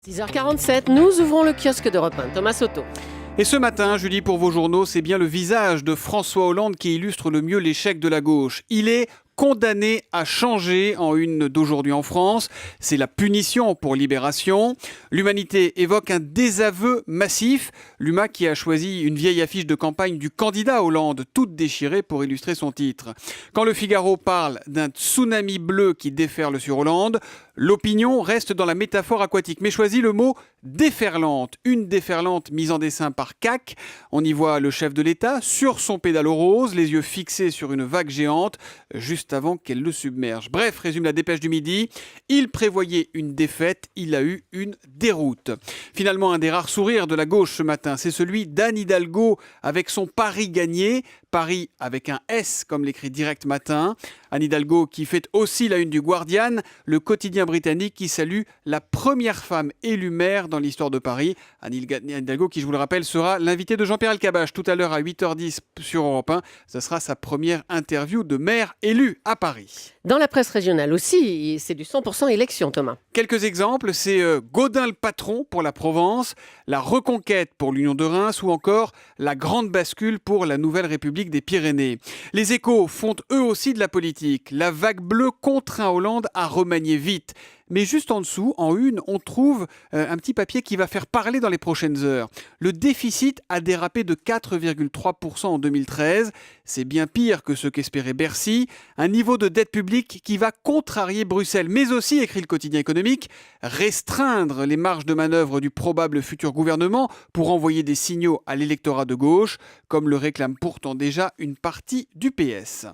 6h47, nous ouvrons le kiosque d'Europe 1. Thomas Soto. Et ce matin, Julie, pour vos journaux, c'est bien le visage de François Hollande qui illustre le mieux l'échec de la gauche. Il est condamné à changer en une d'aujourd'hui en France. C'est la punition pour Libération. L'Humanité évoque un désaveu massif. L'UMA qui a choisi une vieille affiche de campagne du candidat Hollande, toute déchirée pour illustrer son titre. Quand le Figaro parle d'un tsunami bleu qui déferle sur Hollande, l'opinion reste dans la métaphore aquatique, mais choisit le mot déferlante. Une déferlante mise en dessin par CAC. On y voit le chef de l'État sur son pédalo rose, les yeux fixés sur une vague géante, juste avant qu'elle le submerge. Bref, résume la dépêche du midi, il prévoyait une défaite, il a eu une déroute. Finalement, un des rares sourires de la gauche ce matin, c'est celui d'Anne Hidalgo avec son pari gagné. Paris avec un S, comme l'écrit Direct Matin. Anne Hidalgo qui fait aussi la une du Guardian, le quotidien britannique qui salue la première femme élue maire dans l'histoire de Paris. Anne Hidalgo qui, je vous le rappelle, sera l'invitée de Jean-Pierre Elkabbach tout à l'heure à 8h10 sur Europe 1. Ce sera sa première interview de maire élu à Paris. Dans la presse régionale aussi, c'est du 100% élection, Thomas. Quelques exemples, c'est Gaudin le patron pour la Provence, la Reconquête pour l'Union de Reims ou encore la grande bascule pour la Nouvelle République des Pyrénées. Les Échos font eux aussi de la politique. La vague bleue contraint Hollande à remanier vite. Mais juste en dessous, en une, on trouve un petit papier qui va faire parler dans les prochaines heures. Le déficit a dérapé de 4,3% en 2013. C'est bien pire que ce qu'espérait Bercy. Un niveau de dette publique qui va contrarier Bruxelles. Mais aussi, écrit le quotidien économique, restreindre les marges de manœuvre du probable futur gouvernement pour envoyer des signaux à l'électorat de gauche, comme le réclame pourtant déjà une partie du PS.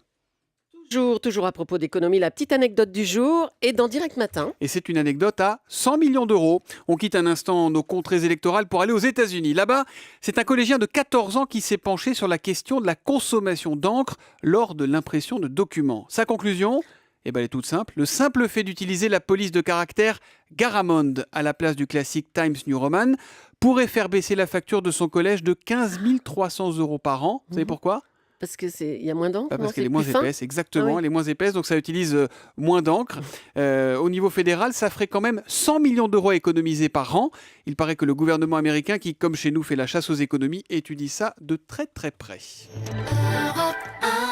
Toujours à propos d'économie, la petite anecdote du jour est dans Direct Matin. Et c'est une anecdote à 100 millions d'euros. On quitte un instant nos contrées électorales pour aller aux États-Unis. Là-bas, c'est un collégien de 14 ans qui s'est penché sur la question de la consommation d'encre lors de l'impression de documents. Sa conclusion ? Elle est toute simple. Le simple fait d'utiliser la police de caractère Garamond à la place du classique Times New Roman pourrait faire baisser la facture de son collège de 15 300 euros par an. Vous savez pourquoi ? Parce qu'il y a moins d'encre. Parce qu'elle est moins épaisse, exactement, Ah oui. elle est moins épaisse, donc ça utilise moins d'encre. Au niveau fédéral, ça ferait quand même 100 millions d'euros économisés par an. Il paraît que le gouvernement américain, qui comme chez nous fait la chasse aux économies, étudie ça de très très près. Europe 1.